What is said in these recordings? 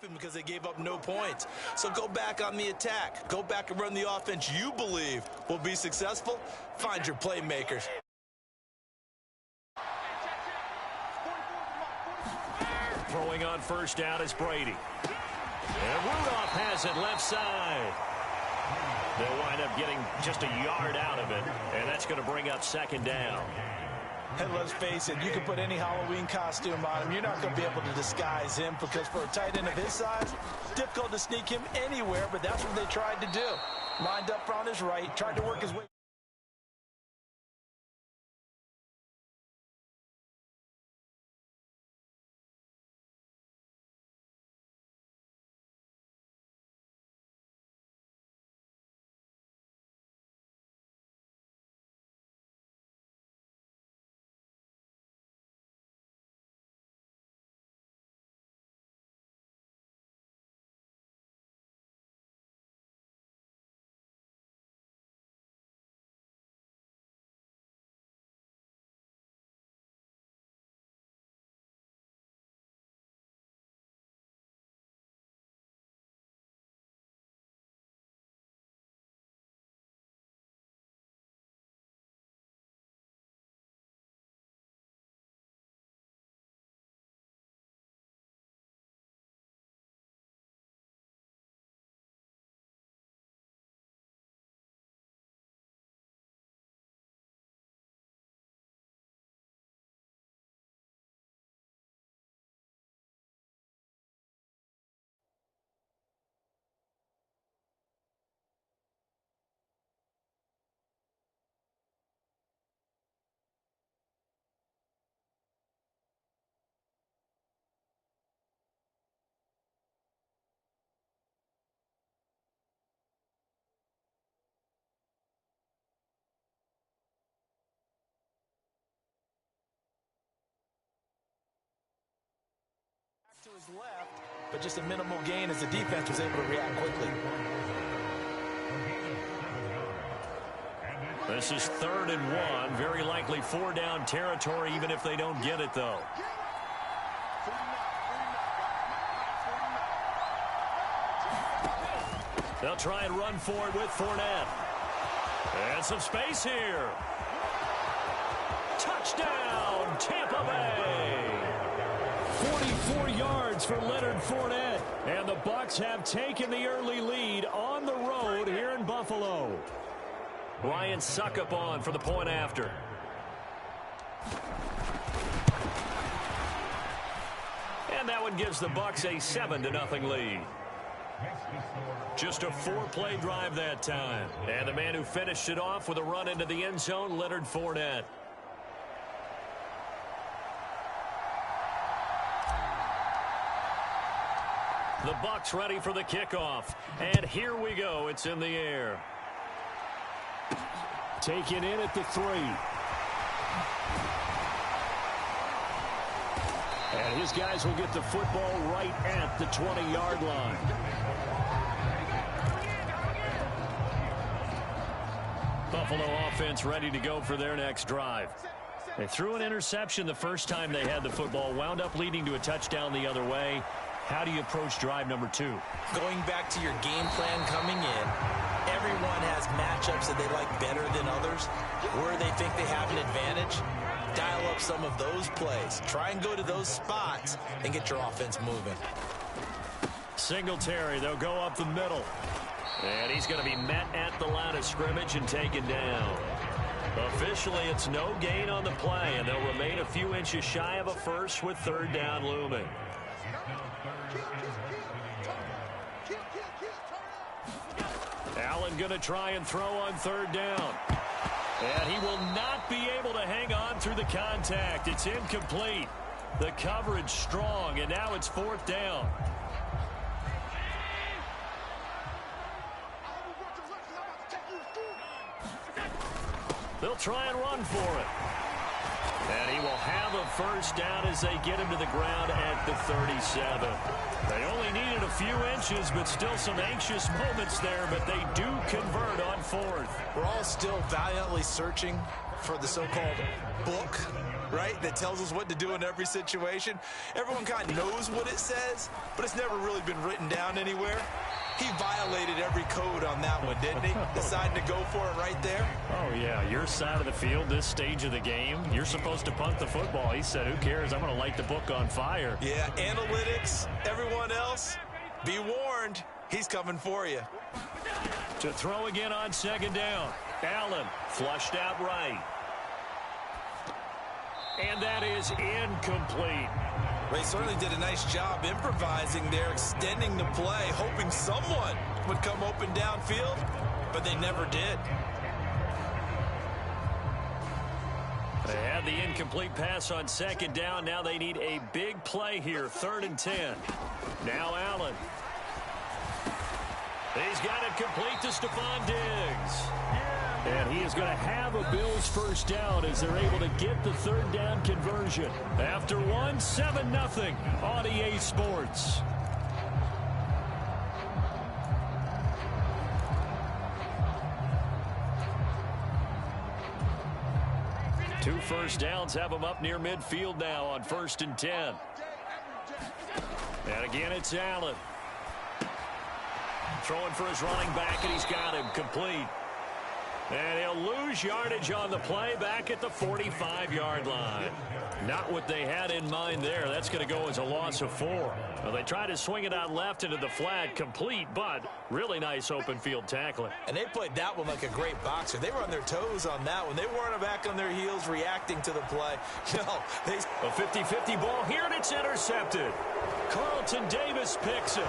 laughing because they gave up no points. So go back on the attack. Go back and run the offense you believe will be successful. Find your playmakers. Throwing on first down is Brady. And Rudolph has it left side. They'll wind up getting just a yard out of it, and that's going to bring up second down. And let's face it, you can put any Halloween costume on him. You're not going to be able to disguise him because for a tight end of his size, difficult to sneak him anywhere, but that's what they tried to do. Lined up on his right, tried to work his way. To his left, but just a minimal gain as the defense was able to react quickly. This is 3rd and 1. Very likely 4-down territory, even if they don't get it, though. They'll try and run for it with Fournette. And some space here. Touchdown, Tampa Bay. 44 yards for Leonard Fournette. And the Bucs have taken the early lead on the road here in Buffalo. Ryan Succop on for the point after. And that one gives the Bucs a 7-0 lead. Just a 4-play drive that time. And the man who finished it off with a run into the end zone, Leonard Fournette. The Bucs ready for the kickoff. And here we go. It's in the air. Taken in at the 3. And his guys will get the football right at the 20-yard line. Buffalo offense ready to go for their next drive. They threw an interception the first time they had the football, wound up leading to a touchdown the other way. How do you approach drive number 2? Going back to your game plan coming in, everyone has matchups that they like better than others. Where they think they have an advantage, dial up some of those plays. Try and go to those spots and get your offense moving. Singletary, they'll go up the middle. And he's going to be met at the line of scrimmage and taken down. Officially, it's no gain on the play, and they'll remain a few inches shy of a first with 3rd down looming. Allen going to try and throw on 3rd down. And he will not be able to hang on through the contact. It's incomplete. The coverage strong, and now it's 4th down. They'll try and run for it. And he will have a first down as they get him to the ground at the 37. They only needed a few inches, but still some anxious moments there, but they do convert on fourth. We're all still valiantly searching for the so-called book, right, that tells us what to do in every situation. Everyone kind of knows what it says, but it's never really been written down anywhere. He violated every code on that one, didn't he? Deciding to go for it right there. Oh, yeah, your side of the field, this stage of the game, you're supposed to punt the football. He said, who cares? I'm going to light the book on fire. Yeah, analytics, everyone else, be warned, he's coming for you. To throw again on second down. Allen flushed out right. And that is incomplete. They certainly did a nice job improvising there, extending the play, hoping someone would come open downfield, but they never did. They had the incomplete pass on second down. Now they need a big play here, 3rd and 10. Now Allen. He's got it complete to Stephon Diggs. And he is going to have a Bills first down as they're able to get the 3rd down conversion. After 7-0 on EA Sports. Two first downs have them up near midfield now on 1st and 10. And again, it's Allen. Throwing for his running back, and he's got him complete. And he'll lose yardage on the play back at the 45-yard line. Not what they had in mind there. That's going to go as a loss of 4. Well, they tried to swing it out left into the flat, complete, but really nice open field tackling. And they played that one like a great boxer. They were on their toes on that one. They weren't back on their heels reacting to the play. No, they... A 50-50 ball here, and it's intercepted. Carlton Davis picks it.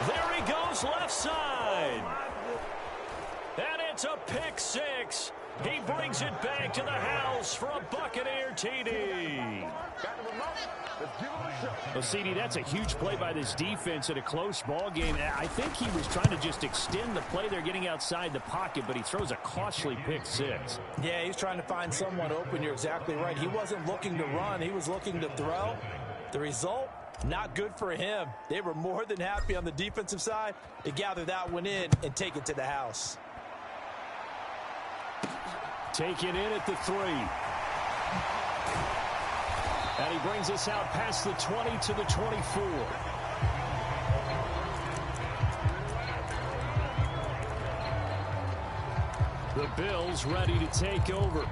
There he goes left side. And it's a pick six. He brings it back to the house for a Buccaneer TD. Well, CD, that's a huge play by this defense in a close ball game. I think he was trying to just extend the play. They're getting outside the pocket, but he throws a costly pick six. Yeah, he's trying to find someone open. You're exactly right. He wasn't looking to run. He was looking to throw. The result, not good for him. They were more than happy on the defensive side to gather that one in and take it to the house. Taken in at the 3. And he brings us out past the 20 to the 24. The Bills ready to take over.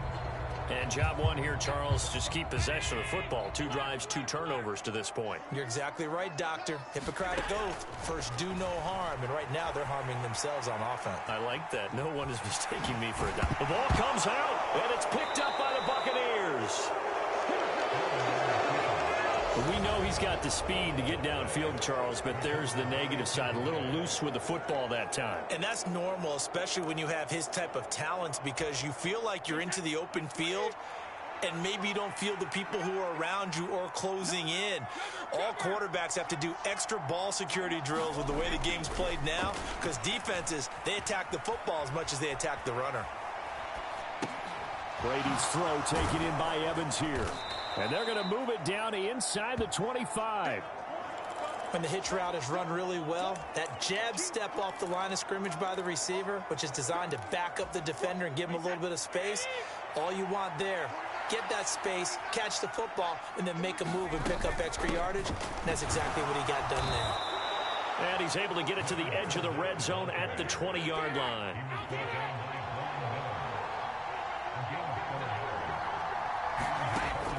And job one here, Charles, just keep possession of the football. 2 drives, 2 turnovers to this point. You're exactly right, Doctor. Hippocratic oath. First, do no harm. And right now, they're harming themselves on offense. I like that. No one is mistaking me for a doctor. The ball comes out, and it's picked up by the Buccaneers. We know he's got the speed to get downfield, Charles, but there's the negative side. A little loose with the football that time. And that's normal, especially when you have his type of talents, because you feel like you're into the open field, and maybe you don't feel the people who are around you or closing in. All quarterbacks have to do extra ball security drills with the way the game's played now, because defenses, they attack the football as much as they attack the runner. Brady's throw taken in by Evans here. And they're going to move it down to inside the 25. When the hitch route is run really well, that jab step off the line of scrimmage by the receiver, which is designed to back up the defender and give him a little bit of space, all you want there, get that space, catch the football, and then make a move and pick up extra yardage. And that's exactly what he got done there. And he's able to get it to the edge of the red zone at the 20-yard line.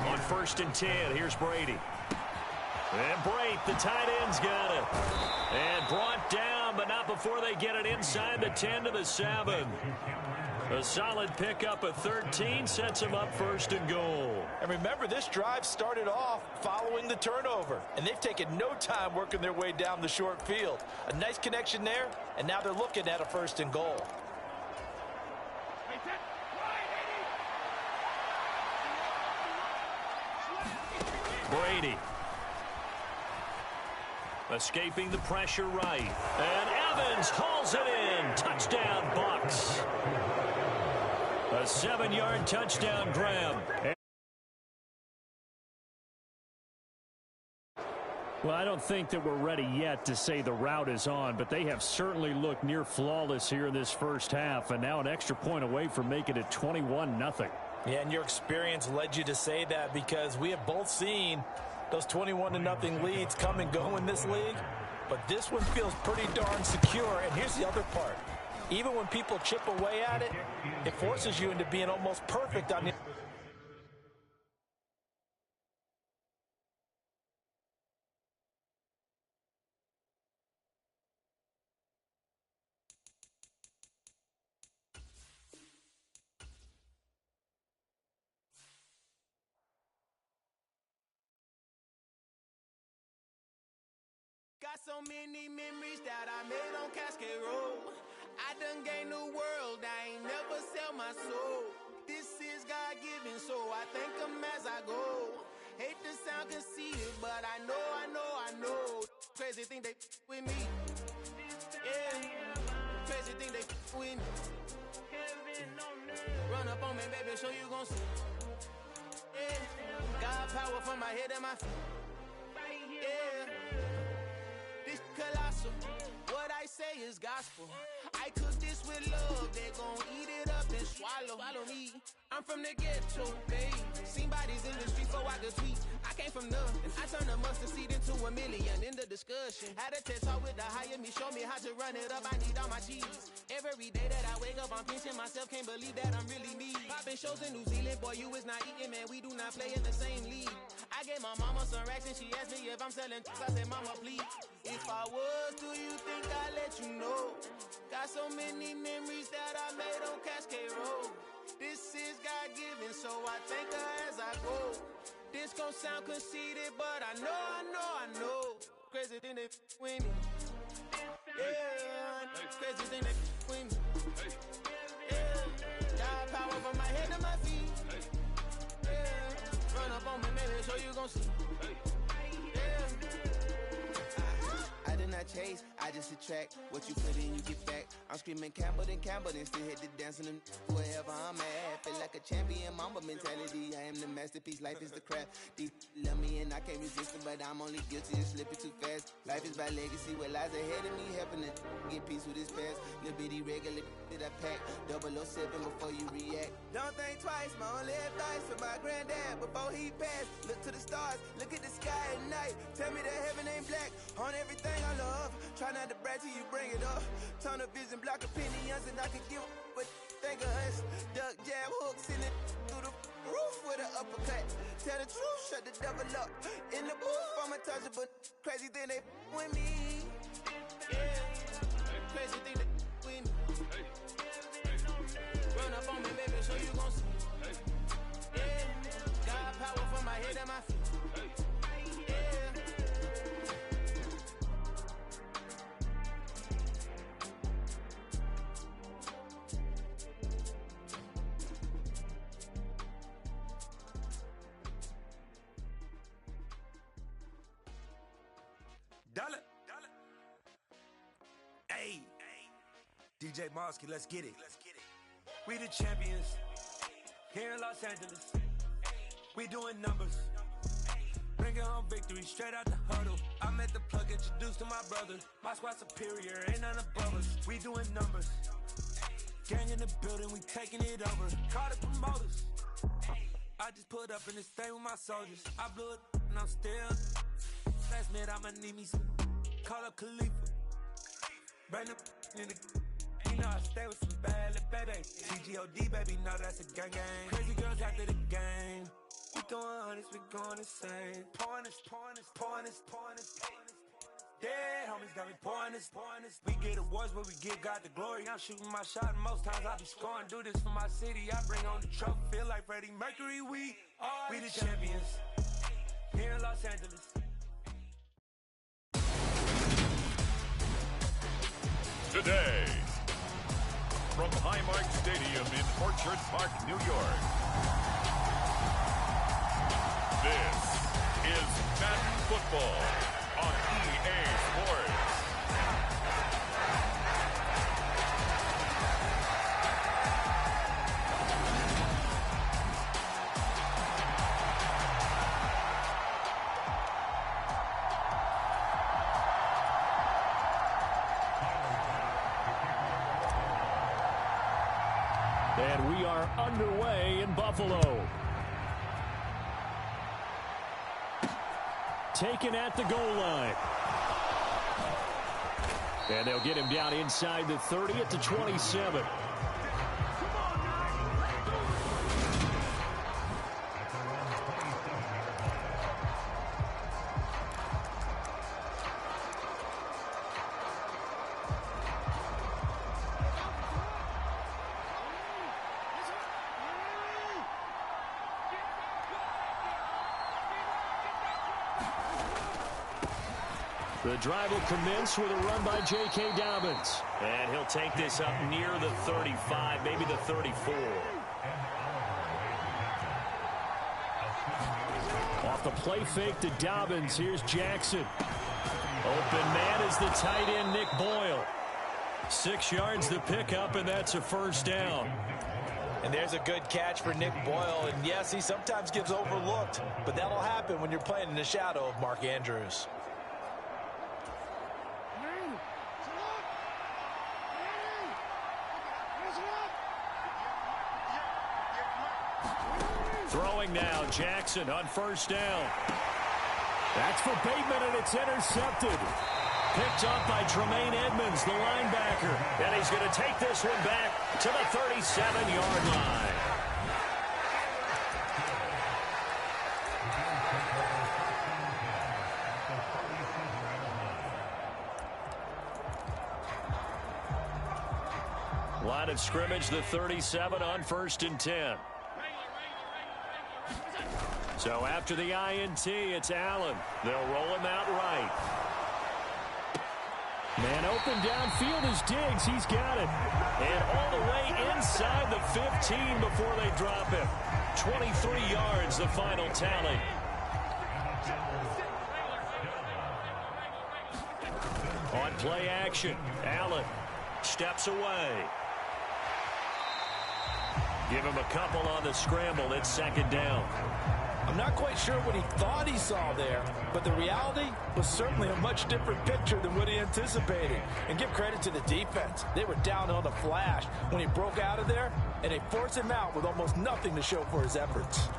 On 1st and 10, here's Brady. And Brate, the tight end's got it. And brought down, but not before they get it inside the 10 to the 7. A solid pickup of 13 sets him up 1st and goal. And remember, this drive started off following the turnover, and they've taken no time working their way down the short field. A nice connection there, and now they're looking at a 1st and goal. Brady. Escaping the pressure right. And Evans hauls it in. Touchdown, Bucs. A 7-yard touchdown grab. Well, I don't think that we're ready yet to say the route is on, but they have certainly looked near flawless here in this first half, and now an extra point away from making it 21-0. Yeah, and your experience led you to say that, because we have both seen those 21-0 leads come and go in this league. But this one feels pretty darn secure. And here's the other part. Even when people chip away at it, it forces you into being almost perfect on the... Got so many memories that I made on Cascade Road. I done gained the world, I ain't never sell my soul. This is God-given, so I thank him as I go. Hate to sound conceited, but I know. Crazy thing they with me. Yeah, crazy thing they with me. Run up on me, baby, so you gon' see. Yeah, God power from my head and my feet. Yeah. This colossal, what I say is gospel. I cook this with love, they gon' eat it up and swallow me. I'm from the ghetto, baby. Seen bodies in the street before I could tweet. I came from nothing, I turned a mustard seed into a million. In the discussion, had a TED talk with the higher me, show me how to run it up. I need all my cheese. Every day that I wake up, I'm pinching myself, can't believe that I'm really me. Popping shows in New Zealand, boy, you is not eating, man. We do not play in the same league. I gave my mama some racks and she asked me if I'm selling. I said, mama, please. If I was, do you think I'd let you know? Got so many memories that I made on Cascade Road. This is God-given, so I thank her as I go. This gon' sound conceited, but I know. Crazy thing they with me. Yeah, crazy thing they with me. Yeah, God power from my head to my feet. Yeah, run up on me, maybe, so you gon' see. I did not chase, I just attract. What you put in, you get back. I'm screaming Campbell, then still hit the dancing and wherever I'm at. Feel like a champion, mamba mentality. I am the masterpiece, life is the craft. Deep love me and I can't resist it, but I'm only guilty of slipping too fast. Life is by legacy, what lies ahead of me, helping to get peace with his past. Little bitty regular that I pack, 007 before you react. Don't think twice, my only advice for my granddad before he passed. Look to the stars, look at the sky at night. Tell me that heaven ain't black on everything I love. Try not to brag till you bring it up. Turn the vision, block opinions, and I can give but think of us. Duck, jab, hooks in it through the roof with an uppercut. Tell the truth, shut the devil up. In the booth, I'm untouchable. Crazy thing they with me. Yeah, crazy thing they with me. Run up on me, baby, so you gon' see. Yeah, God power from my head and my feet. Dollar. Hey, DJ Mosky, let's get it. We the champions here in Los Angeles. We doing numbers. Bringing home victory straight out the huddle. I met the plug, introduced to my brother. My squad superior, ain't none above us. We doing numbers. Gang in the building, we taking it over. Call the promoters. I just put up in this thing with my soldiers. I blew it and I'm still. Last minute I'ma need me some. Call up Khalifa. Bring the in the. You know I stay with some bad little baby. CGOD baby, know that's a gang gang. Crazy girls after the game. We doing hundreds, we going insane. Pouring this. Dead homies got me pouring this. We get awards, but we give God the glory. I'm shooting my shot, and most times I be scoring. Do this for my city, I bring on the trophy. Feel like Freddie Mercury, we the champions here in Los Angeles. Today, from Highmark Stadium in Orchard Park, New York, this is Madden Football on EA Sports. underway in Buffalo. Taken at the goal line. And they'll get him down inside the 30 at the 27. The drive will commence with a run by J.K. Dobbins. And he'll take this up near the 35, maybe the 34. Off the play fake to Dobbins, here's Jackson. Open man is the tight end, Nick Boyle. 6 yards to pick up, and that's a first down. And there's a good catch for Nick Boyle. And yes, he sometimes gets overlooked, but that'll happen when you're playing in the shadow of Mark Andrews. Throwing now, Jackson on first down. That's for Bateman, and it's intercepted. Picked up by Tremaine Edmonds, the linebacker. And he's going to take this one back to the 37-yard line. Line of scrimmage, the 37 on 1st and 10. So after the INT, it's Allen. They'll roll him out right. Man open downfield is Diggs. He's got it. And all the way inside the 15 before they drop him. 23 yards, the final tally. On play action, Allen steps away. Give him a couple on the scramble. It's 2nd down. I'm not quite sure what he thought he saw there, but the reality was certainly a much different picture than what he anticipated. And give credit to the defense. They were down on the flash when he broke out of there, and they forced him out with almost nothing to show for his efforts.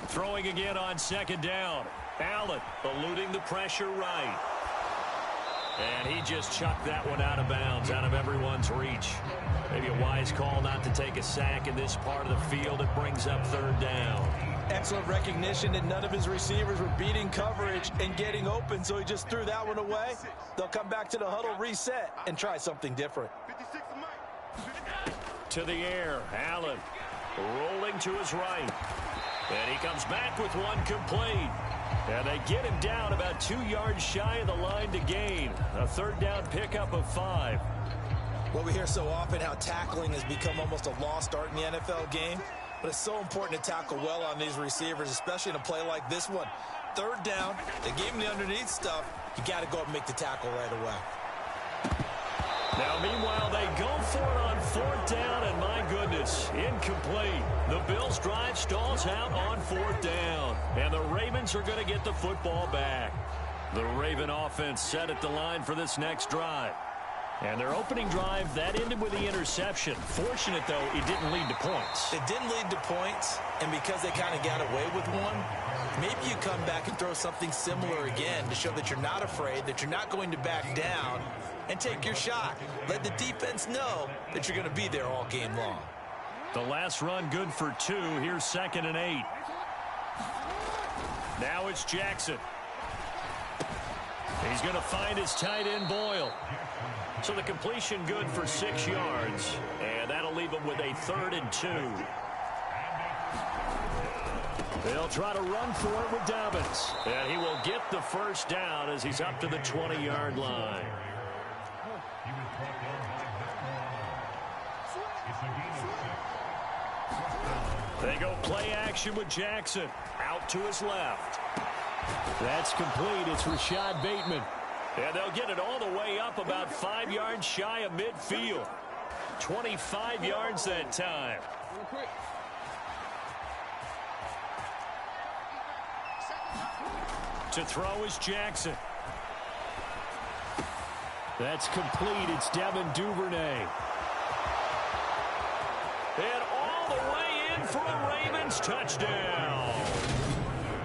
Throwing again on 2nd down. Allen eluding the pressure right. And he just chucked that one out of bounds, out of everyone's reach. Maybe a wise call not to take a sack in this part of the field. It brings up 3rd down. Excellent recognition that none of his receivers were beating coverage and getting open, so he just threw that one away. They'll come back to the huddle, reset, and try something different. To the air, Allen rolling to his right. And he comes back with one complete. And they get him down about 2 yards shy of the line to gain. A 3rd down pickup of 5. Well, we hear so often how tackling has become almost a lost art in the NFL game. But it's so important to tackle well on these receivers, especially in a play like this one. 3rd down, they gave him the underneath stuff. You got to go up and make the tackle right away. Now, meanwhile, they go for it on 4th down, and my goodness, incomplete. The Bills' drive stalls out on 4th down, and the Ravens are going to get the football back. The Raven offense set at the line for this next drive. And their opening drive, that ended with the interception. Fortunate, though, it didn't lead to points. It didn't lead to points, and because they kind of got away with one, maybe you come back and throw something similar again to show that you're not afraid, that you're not going to back down, and take your shot. Let the defense know that you're going to be there all game long. The last run good for 2. Here's 2nd and 8. Now it's Jackson. He's going to find his tight end, Boyle. So the completion good for 6 yards, and that'll leave him with a 3rd and 2. They'll try to run for it with Dobbins, and he will get the first down as he's up to the 20-yard line. They go play action with Jackson. Out to his left. That's complete. It's Rashad Bateman. And they'll get it all the way up about 5 yards shy of midfield. 25 yards that time. To throw is Jackson. That's complete. It's Devin Duvernay. And all the way in for a Ravens touchdown.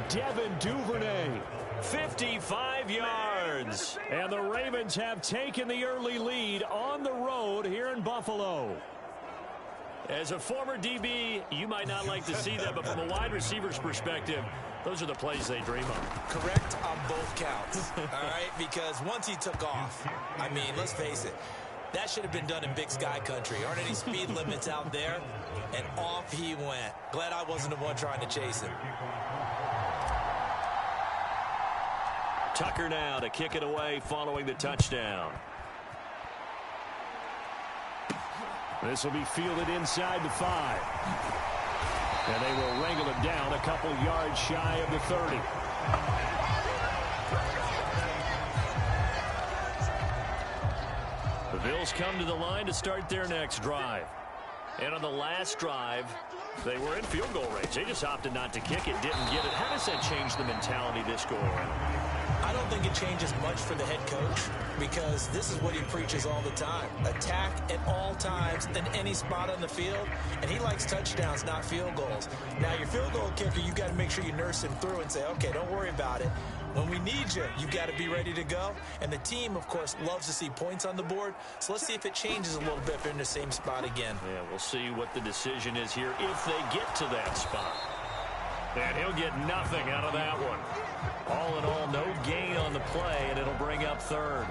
Devin Duvernay, 55 yards. And the Ravens have taken the early lead on the road here in Buffalo. As a former DB, you might not like to see that, but from a wide receiver's perspective, those are the plays they dream of. Correct on both counts, all right? Because once he took off, I mean, let's face it, that should have been done in Big Sky country. Aren't any speed limits out there? And off he went. Glad I wasn't the one trying to chase him. Tucker now to kick it away following the touchdown. This will be fielded inside the 5. And they will wrangle him down a couple yards shy of the 30. The Bills come to the line to start their next drive. And on the last drive, they were in field goal range. They just opted not to kick it, didn't get it. How does that change the mentality this go around? I don't think it changes much for the head coach because this is what he preaches all the time. Attack at all times in any spot on the field, and he likes touchdowns, not field goals. Now, your field goal kicker, you got to make sure you nurse him through and say, okay, don't worry about it. When we need you, you got to be ready to go. And the team, of course, loves to see points on the board. So let's see if it changes a little bit if they're in the same spot again. Yeah, we'll see what the decision is here if they get to that spot. And he'll get nothing out of that one. All in all, no gain on the play, and it'll bring up third.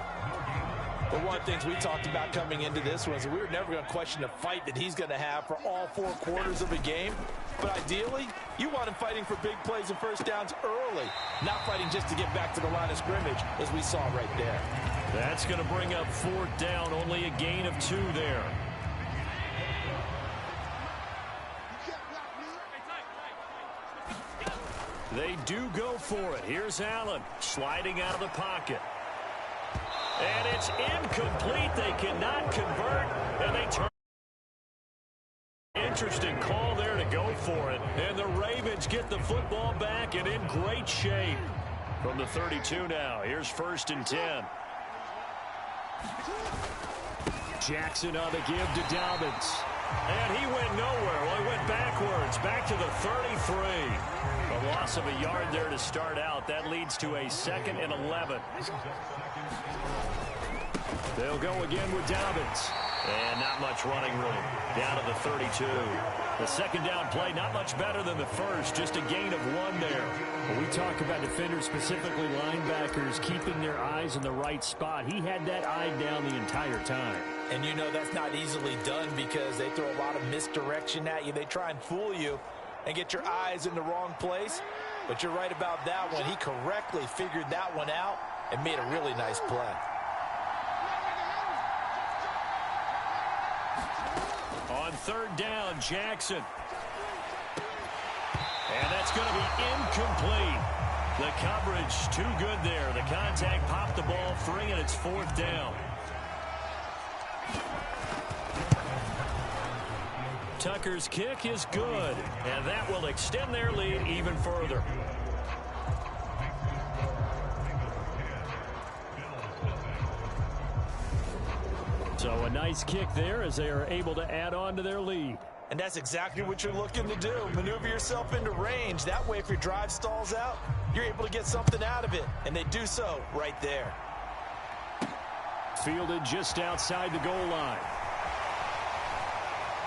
But one of the things we talked about coming into this was we were never going to question the fight that he's going to have for all 4 quarters of a game. But ideally, you want him fighting for big plays and first downs early, not fighting just to get back to the line of scrimmage, as we saw right there. That's going to bring up 4th down, only a gain of 2 there. They do go for it. Here's Allen sliding out of the pocket. And it's incomplete. They cannot convert, and they turn. Interesting call there to go for it. And the Ravens get the football back and in great shape. From the 32 now, here's 1st and 10. Jackson on the give to Dobbins. And he went nowhere. Well, he went backwards, back to the 33. A loss of a yard there to start out. That leads to a 2nd and 11. They'll go again with Dobbins. And not much running room. Down to the 32. The 2nd down play, not much better than the first. Just a gain of 1 there. When we talk about defenders, specifically linebackers, keeping their eyes in the right spot. He had that eye down the entire time. And you know that's not easily done because they throw a lot of misdirection at you. They try and fool you and get your eyes in the wrong place. But you're right about that one. He correctly figured that one out and made a really nice play. On 3rd down, Jackson. And that's going to be incomplete. The coverage too good there. The contact popped the ball free, and it's 4th down. Tucker's kick is good, and that will extend their lead even further. So a nice kick there as they are able to add on to their lead. And that's exactly what you're looking to do. Maneuver yourself into range. That way, if your drive stalls out, you're able to get something out of it. And they do so right there. Fielded just outside the goal line.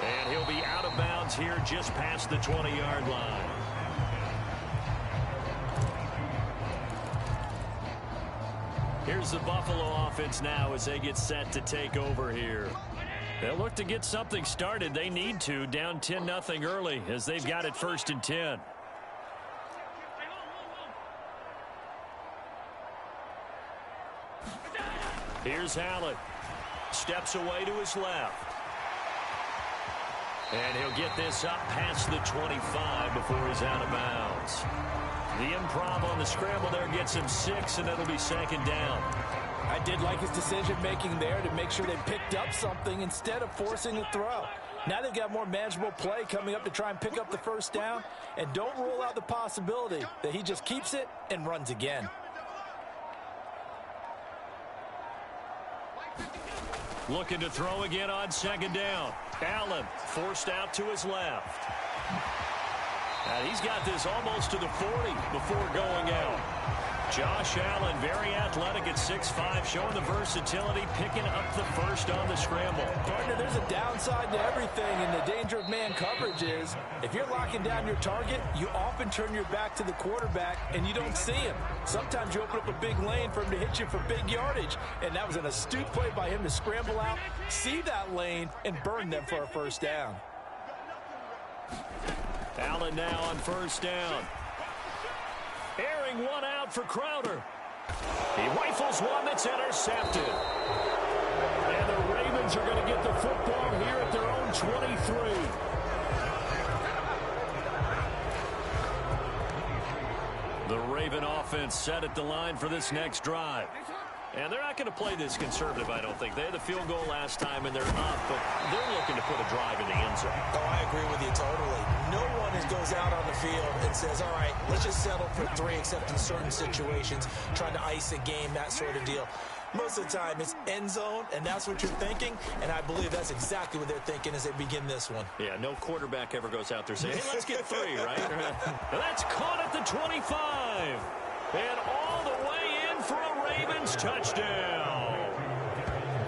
And he'll be out of bounds here just past the 20-yard line. Here's the Buffalo offense now as they get set to take over here. They'll look to get something started. They need to, down 10-0 early as they've got it 1st and 10. Here's Allen. Steps away to his left. And he'll get this up past the 25 before he's out of bounds. The improv on the scramble there gets him 6, and it'll be 2nd down. I did like his decision-making there to make sure they picked up something instead of forcing the throw. Now they've got more manageable play coming up to try and pick up the first down. And don't rule out the possibility that he just keeps it and runs again. Looking to throw again on second down. Allen forced out to his left. And he's got this almost to the 40 before going out. Josh Allen, very athletic at 6'5", showing the versatility, picking up the first on the scramble. Partner, there's a downside to everything, and the danger of man coverage is if you're locking down your target, you often turn your back to the quarterback and you don't see him. Sometimes you open up a big lane for him to hit you for big yardage, and that was an astute play by him to scramble out, see that lane, and burn them for a first down. Allen now on first down. Airing one out for Crowder. He rifles one that's intercepted. And the Ravens are going to get the football here at their own 23. The Raven offense set at the line for this next drive. And they're not going to play this conservative, I don't think. They had the field goal last time, and they're up, but they're looking to put a drive in the end zone. Oh, I agree with you totally. No one goes out on the field and says, all right, let's just settle for 3, except in certain situations, trying to ice a game, that sort of deal. Most of the time, it's end zone, and that's what you're thinking, and I believe that's exactly what they're thinking as they begin this one. Yeah, no quarterback ever goes out there saying, hey, let's get 3, right? That's caught at the 25. And all the way in for a Ravens touchdown.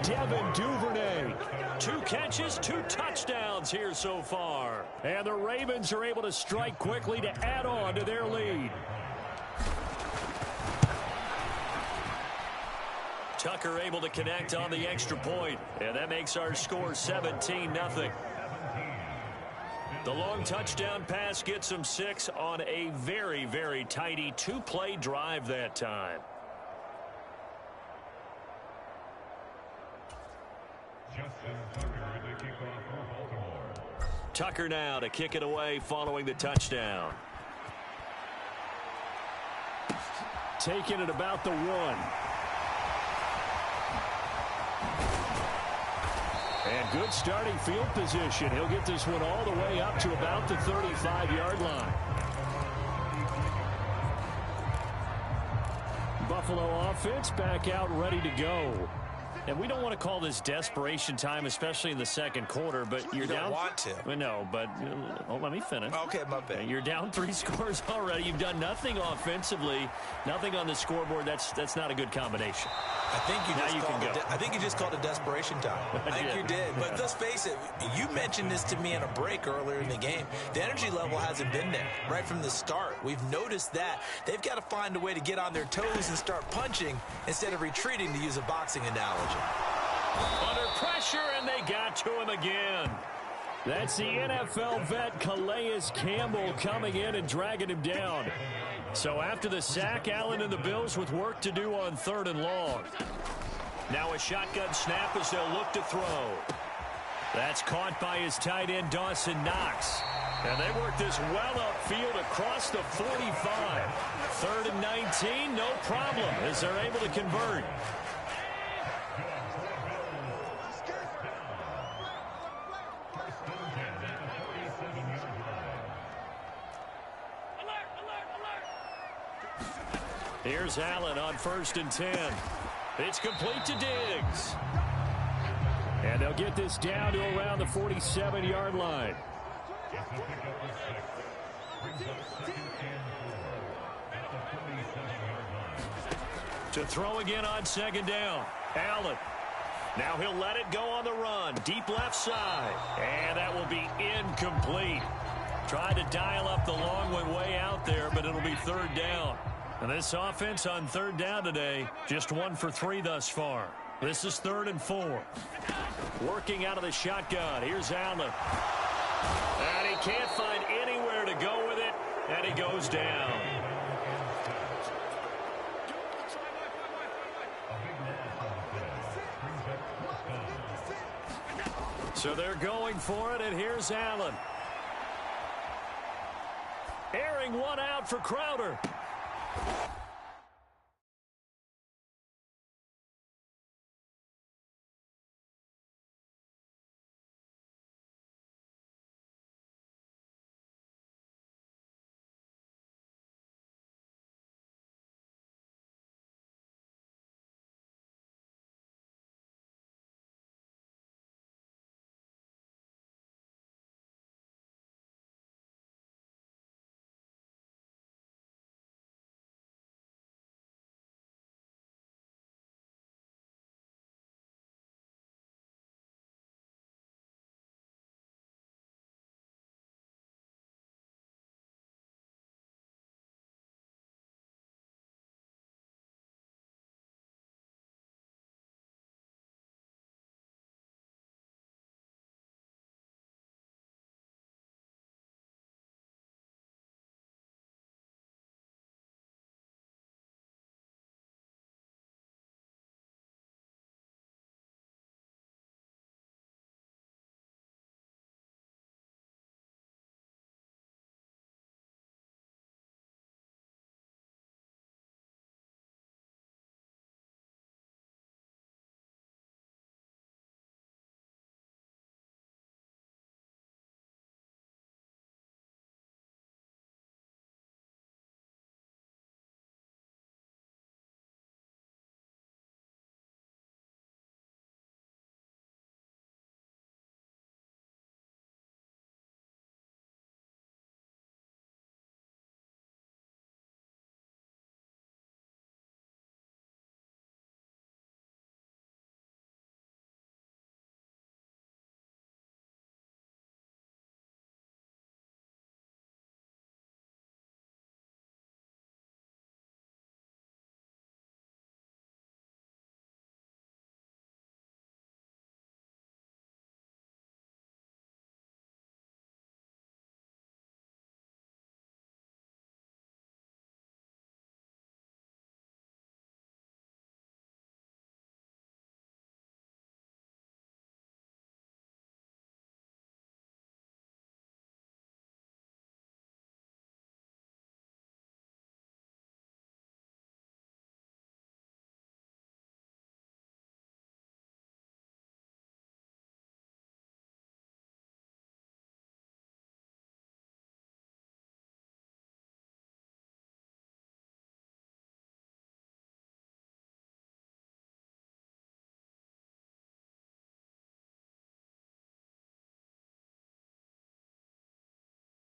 Devin Duvernay. 2 catches, 2 touchdowns here so far. And the Ravens are able to strike quickly to add on to their lead. Tucker able to connect on the extra point. And that makes our score 17-0. The long touchdown pass gets them 6 on a very, very tidy 2-play drive that time. Tucker now to kick it away following the touchdown. Taking it about the 1. And good starting field position. He'll get this one all the way up to about the 35-yard line. Buffalo offense back out ready to go. And we don't want to call this desperation time, especially in the second quarter, but you're down. You don't want to. No, but let me finish. Okay, my bad. You're down 3 scores already. You've done nothing offensively, nothing on the scoreboard. That's not a good combination. I think you just called it desperation time. I think you did. But let's face it, you mentioned this to me in a break earlier in the game. The energy level hasn't been there right from the start. We've noticed that. They've got to find a way to get on their toes and start punching instead of retreating, to use a boxing analogy. Under pressure, and they got to him again. That's the NFL vet Calais Campbell coming in and dragging him down. So after the sack, Allen and the Bills with work to do on 3rd and long. Now a shotgun snap as they'll look to throw. That's caught by his tight end, Dawson Knox. And they work this well upfield across the 45. 3rd and 19, no problem, as they're able to convert. Here's Allen on 1st and 10. It's complete to Diggs. And they'll get this down to around the 47-yard line. To throw again on 2nd down. Allen. Now he'll let it go on the run. Deep left side. And that will be incomplete. Tried to dial up the long one way out there, but it'll be 3rd down. And this offense on 3rd down today, just 1 for 3 thus far. This is 3rd and 4. Working out of the shotgun. Here's Allen. And he can't find anywhere to go with it, and he goes down. So they're going for it, and here's Allen. Airing one out for Crowder.